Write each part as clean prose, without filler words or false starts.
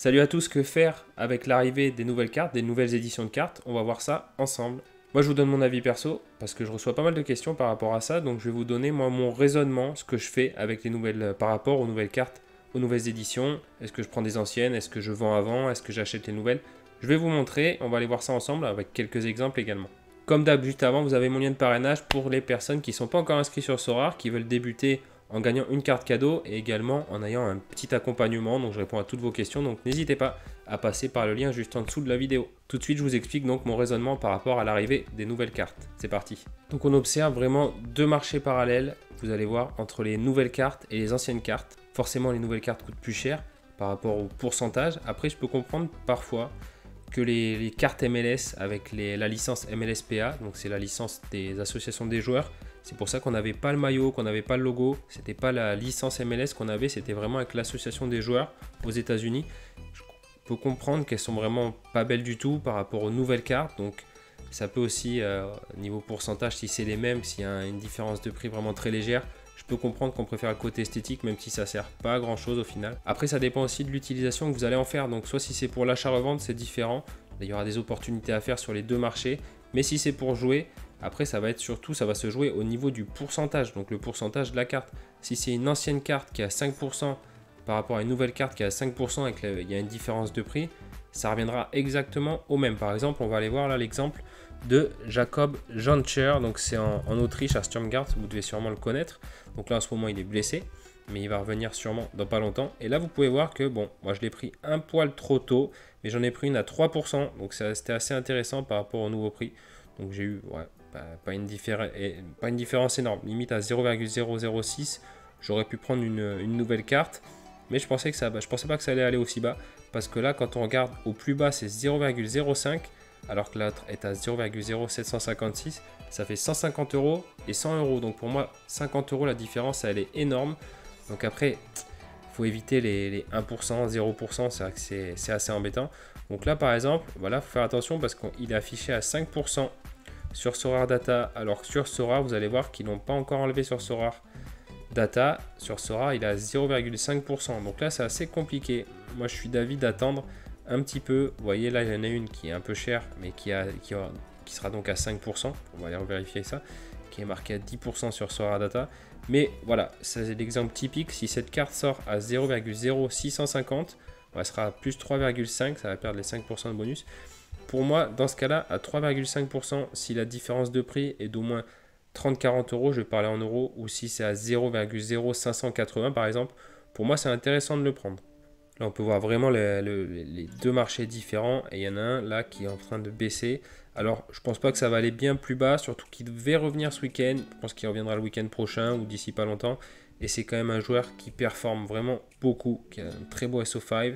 Salut à tous, que faire avec l'arrivée des nouvelles cartes, des nouvelles éditions de cartes? On va voir ça ensemble. Moi je vous donne mon avis perso, parce que je reçois pas mal de questions par rapport à ça, donc je vais vous donner moi mon raisonnement, ce que je fais avec les nouvelles, par rapport aux nouvelles cartes, aux nouvelles éditions. Est-ce que je prends des anciennes? Est-ce que je vends avant? Est-ce que j'achète les nouvelles? Je vais vous montrer, on va aller voir ça ensemble avec quelques exemples également. Comme d'hab, juste avant, vous avez mon lien de parrainage pour les personnes qui ne sont pas encore inscrites sur Sorare, qui veulent débuter en gagnant une carte cadeau et également en ayant un petit accompagnement. Donc je réponds à toutes vos questions, donc n'hésitez pas à passer par le lien juste en dessous de la vidéo. Tout de suite, je vous explique donc mon raisonnement par rapport à l'arrivée des nouvelles cartes. C'est parti. Donc on observe vraiment deux marchés parallèles, vous allez voir, entre les nouvelles cartes et les anciennes cartes. Forcément, les nouvelles cartes coûtent plus cher par rapport au pourcentage. Après, je peux comprendre parfois que les cartes MLS avec la licence MLSPA, donc c'est la licence des associations des joueurs, c'est pour ça qu'on n'avait pas le maillot, qu'on n'avait pas le logo, c'était pas la licence MLS qu'on avait, c'était vraiment avec l'association des joueurs aux États-Unis. Je peux comprendre qu'elles sont vraiment pas belles du tout par rapport aux nouvelles cartes, donc ça peut aussi, niveau pourcentage, si c'est les mêmes, s'il y a une différence de prix vraiment très légère, je peux comprendre qu'on préfère le côté esthétique, même si ça sert pas à grand chose au final. Après, ça dépend aussi de l'utilisation que vous allez en faire. Donc, soit si c'est pour l'achat-revente, c'est différent. Il y aura des opportunités à faire sur les deux marchés. Mais si c'est pour jouer, après, ça va être surtout, ça va se jouer au niveau du pourcentage. Donc, le pourcentage de la carte. Si c'est une ancienne carte qui a 5% par rapport à une nouvelle carte qui a 5% et qu'il y a une différence de prix, ça reviendra exactement au même. Par exemple, on va aller voir là l'exemple de Jakob Jantscher, donc c'est en Autriche à Sturmgart, vous devez sûrement le connaître. Donc là en ce moment il est blessé, mais il va revenir sûrement dans pas longtemps. Et là vous pouvez voir que bon, moi je l'ai pris un poil trop tôt, mais j'en ai pris une à 3%, donc c'était assez intéressant par rapport au nouveau prix. Donc j'ai eu pas une différence énorme, limite à 0,006, j'aurais pu prendre une nouvelle carte. Mais je pensais pas que ça allait aller aussi bas, parce que là quand on regarde au plus bas c'est 0,05, alors que l'autre est à 0,0756, ça fait 150 € et 100 €. Donc pour moi, 50 € la différence, elle est énorme. Donc après, il faut éviter les 1%, 0%, c'est vrai que c'est assez embêtant. Donc là, par exemple, voilà, il faut faire attention parce qu'il est affiché à 5% sur Sorare Data, alors que sur Sorare, vous allez voir qu'ils n'ont pas encore enlevé sur Sorare Data. Sur Sorare, il est à 0,5%. Donc là, c'est assez compliqué. Moi, je suis d'avis d'attendre un petit peu. Vous voyez là il y en a une qui est un peu chère mais qui sera donc à 5%, on va aller vérifier ça, qui est marqué à 10% sur Sorare Data. Mais voilà, c'est l'exemple typique. Si cette carte sort à 0,0650, elle sera à plus 3,5, ça va perdre les 5% de bonus. Pour moi dans ce cas là à 3,5%, si la différence de prix est d'au moins 30-40 €, je vais parler en euros, ou si c'est à 0,0580 par exemple, pour moi c'est intéressant de le prendre. Là, on peut voir vraiment les deux marchés différents et il y en a un là qui est en train de baisser. Alors, je pense pas que ça va aller bien plus bas, surtout qu'il devait revenir ce week-end. Je pense qu'il reviendra le week-end prochain ou d'ici pas longtemps. Et c'est quand même un joueur qui performe vraiment beaucoup, qui a un très beau SO5.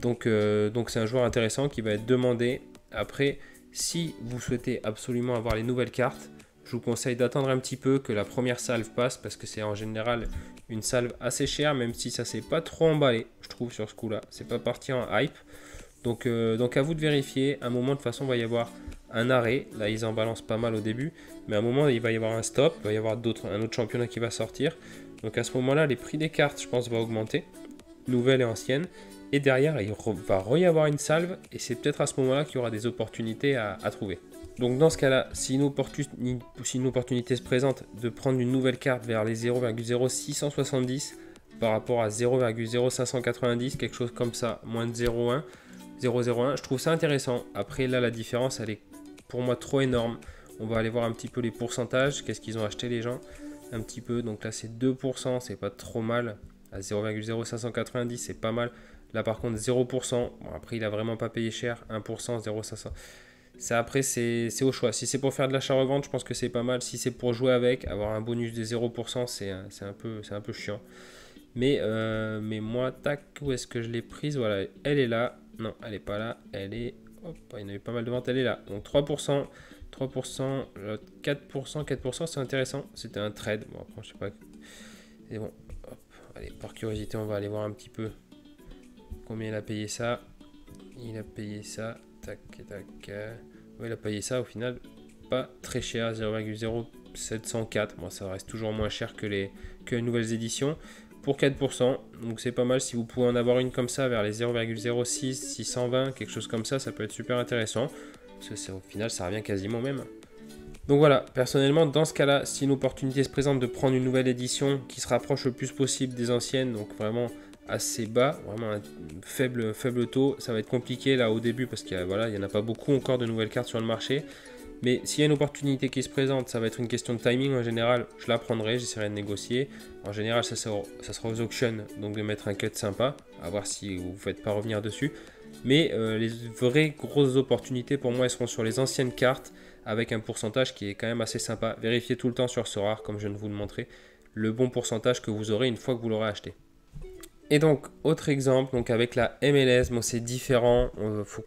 Donc c'est un joueur intéressant qui va être demandé. Après, si vous souhaitez absolument avoir les nouvelles cartes, je vous conseille d'attendre un petit peu que la première salve passe parce que c'est en général une salve assez chère, même si ça s'est pas trop emballé, je trouve, sur ce coup-là. C'est pas parti en hype. Donc à vous de vérifier. À un moment, de toute façon, il va y avoir un arrêt. Là, ils en balancent pas mal au début. Mais à un moment, il va y avoir un stop. Il va y avoir un autre championnat qui va sortir. Donc à ce moment-là, les prix des cartes, je pense, vont augmenter. Nouvelles et anciennes. Et derrière, il va y avoir une salve. Et c'est peut-être à ce moment-là qu'il y aura des opportunités à trouver. Donc dans ce cas-là, si une opportunité se présente de prendre une nouvelle carte vers les 0,0670 par rapport à 0,0590, quelque chose comme ça, moins de 0,1, je trouve ça intéressant. Après là, la différence, elle est pour moi trop énorme. On va aller voir un petit peu les pourcentages, qu'est-ce qu'ils ont acheté les gens, un petit peu. Donc là, c'est 2%, c'est pas trop mal. À 0,0590, c'est pas mal. Là par contre 0%, bon, après il a vraiment pas payé cher, 1%, 0,500. Après, c'est au choix. Si c'est pour faire de l'achat-revente, je pense que c'est pas mal. Si c'est pour jouer avec, avoir un bonus de 0%, c'est un peu chiant. Mais moi, tac, où est-ce que je l'ai prise? Voilà, elle est là. Non, elle n'est pas là. Elle est... Hop, il y en avait pas mal de ventes. Elle est là. Donc 3%, 4%, 4%, c'est intéressant. C'était un trade. Bon, après, je sais pas. Et bon, hop, allez, par curiosité, on va aller voir un petit peu combien il a payé ça. Il a payé ça. Tac, tac. Ouais, il a payé ça au final pas très cher, 0,0704. Bon, ça reste toujours moins cher que les nouvelles éditions. pour 4%. Donc c'est pas mal, si vous pouvez en avoir une comme ça vers les 0,06, 620, quelque chose comme ça peut être super intéressant. Parce que au final, ça revient quasiment même. Donc voilà, personnellement, dans ce cas-là, si une opportunité se présente de prendre une nouvelle édition qui se rapproche le plus possible des anciennes, donc vraiment assez bas, vraiment un faible taux, ça va être compliqué là au début parce qu'il voilà, y en a pas beaucoup encore de nouvelles cartes sur le marché. Mais s'il y a une opportunité qui se présente, ça va être une question de timing en général, je la prendrai, j'essaierai de négocier. En général, ça sera aux auctions, donc de mettre un cut sympa, à voir si vous ne faites pas revenir dessus. Mais les vraies grosses opportunités pour moi, elles seront sur les anciennes cartes, avec un pourcentage qui est quand même assez sympa. Vérifiez tout le temps sur ce rare, comme je viens de vous le montrer, le bon pourcentage que vous aurez une fois que vous l'aurez acheté. Et donc, autre exemple, donc avec la MLS, bon, c'est différent,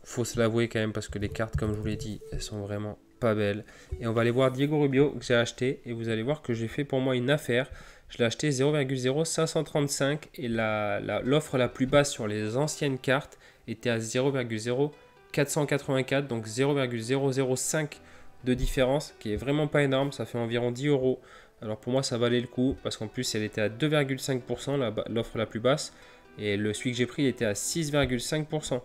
faut se l'avouer quand même, parce que les cartes, comme je vous l'ai dit, elles sont vraiment pas belles. Et on va aller voir Diego Rubio que j'ai acheté, et vous allez voir que j'ai fait pour moi une affaire. Je l'ai acheté 0,0535 et l'offre la plus basse sur les anciennes cartes était à 0,0484, donc 0,005 de différence, qui est vraiment pas énorme, ça fait environ 10 €. Alors pour moi ça valait le coup, parce qu'en plus elle était à 2,5%, l'offre la plus basse, et celui que j'ai pris était à 6,5%.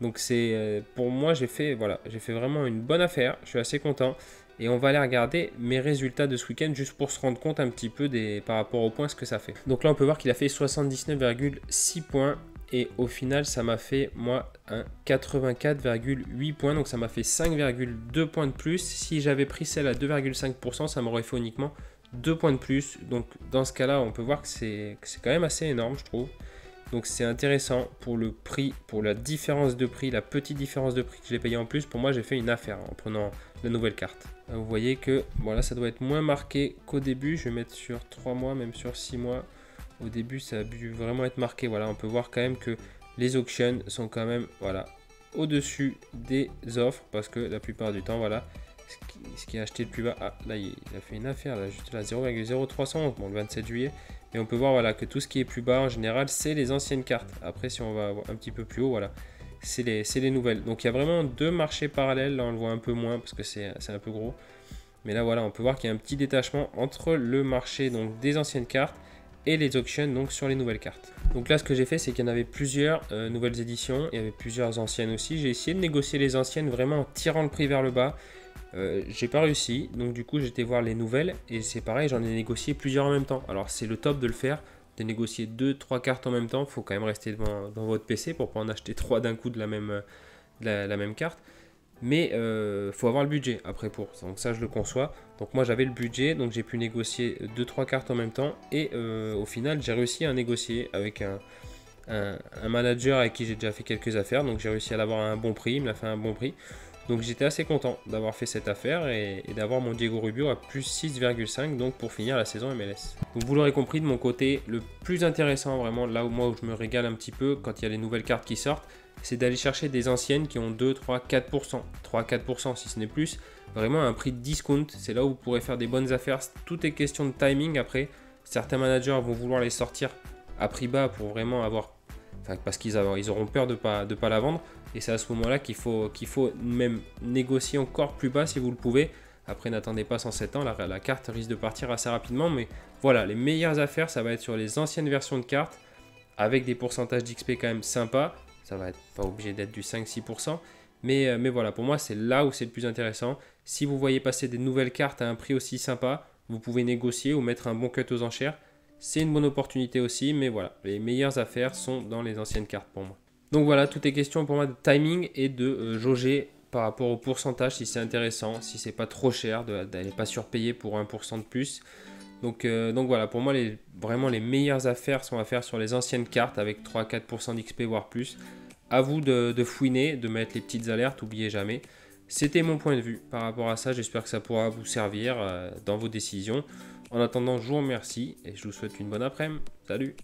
Donc c'est pour moi j'ai fait vraiment une bonne affaire, je suis assez content. Et on va aller regarder mes résultats de ce week-end juste pour se rendre compte un petit peu par rapport aux points ce que ça fait. Donc là on peut voir qu'il a fait 79,6 points. Et au final, ça m'a fait, moi, un 84,8 points. Donc, ça m'a fait 5,2 points de plus. Si j'avais pris celle à 2,5%, ça m'aurait fait uniquement 2 points de plus. Donc, dans ce cas-là, on peut voir que c'est quand même assez énorme, je trouve. Donc, c'est intéressant pour le prix, pour la différence de prix, la petite différence de prix que j'ai payé en plus. Pour moi, j'ai fait une affaire en prenant la nouvelle carte. Vous voyez que, voilà, ça doit être moins marqué qu'au début. Je vais mettre sur 3 mois, même sur 6 mois. Au début, ça a dû vraiment être marqué. Voilà, on peut voir quand même que les auctions sont quand même voilà, au-dessus des offres parce que la plupart du temps, voilà, ce qui est acheté le plus bas. Ah, là, il a fait une affaire, là, juste là, 0,0311, bon, le 27 juillet. Et on peut voir voilà, que tout ce qui est plus bas, en général, c'est les anciennes cartes. Après, si on va un petit peu plus haut, voilà, c'est les nouvelles. Donc, il y a vraiment deux marchés parallèles. Là, on le voit un peu moins parce que c'est un peu gros. Mais là, voilà, on peut voir qu'il y a un petit détachement entre le marché donc, des anciennes cartes et les auctions donc sur les nouvelles cartes. Donc là ce que j'ai fait c'est qu'il y en avait plusieurs nouvelles éditions, il y avait plusieurs anciennes aussi. J'ai essayé de négocier les anciennes vraiment en tirant le prix vers le bas. J'ai pas réussi, donc du coup j'étais voir les nouvelles et c'est pareil, j'en ai négocié plusieurs en même temps. Alors c'est le top de le faire, de négocier 2-3 cartes en même temps. Il faut quand même rester devant votre PC pour pas en acheter 3 d'un coup de la même carte. Mais faut avoir le budget après pour. Donc ça je le conçois. Donc moi j'avais le budget, donc j'ai pu négocier 2-3 cartes en même temps. Et au final j'ai réussi à négocier avec un manager avec qui j'ai déjà fait quelques affaires. Donc j'ai réussi à l'avoir à un bon prix, il me l'a fait à un bon prix. Donc j'étais assez content d'avoir fait cette affaire et d'avoir mon Diego Rubio à plus 6,5 donc pour finir la saison MLS. Donc vous l'aurez compris, de mon côté, le plus intéressant vraiment, là où moi où je me régale un petit peu quand il y a les nouvelles cartes qui sortent, c'est d'aller chercher des anciennes qui ont 2, 3, 4%, 3-4% si ce n'est plus, vraiment un prix de discount. C'est là où vous pourrez faire des bonnes affaires. Tout est question de timing après. Certains managers vont vouloir les sortir à prix bas pour vraiment avoir, parce qu'ils auront peur de pas la vendre. Et c'est à ce moment-là qu'il faut même négocier encore plus bas si vous le pouvez. Après, n'attendez pas 107 ans, la carte risque de partir assez rapidement. Mais voilà, les meilleures affaires, ça va être sur les anciennes versions de cartes avec des pourcentages d'XP quand même sympas. Ça va être pas obligé d'être du 5-6%. Mais voilà, pour moi, c'est là où c'est le plus intéressant. Si vous voyez passer des nouvelles cartes à un prix aussi sympa, vous pouvez négocier ou mettre un bon cut aux enchères. C'est une bonne opportunité aussi, mais voilà, les meilleures affaires sont dans les anciennes cartes pour moi. Donc voilà, tout est question pour moi de timing et de jauger par rapport au pourcentage, si c'est intéressant, si c'est pas trop cher, d'aller pas surpayer pour 1% de plus. Donc voilà, pour moi, vraiment les meilleures affaires sont à faire sur les anciennes cartes avec 3-4% d'XP voire plus. À vous de fouiner, de mettre les petites alertes, n'oubliez jamais. C'était mon point de vue par rapport à ça, j'espère que ça pourra vous servir dans vos décisions. En attendant, je vous remercie et je vous souhaite une bonne après-midi. Salut!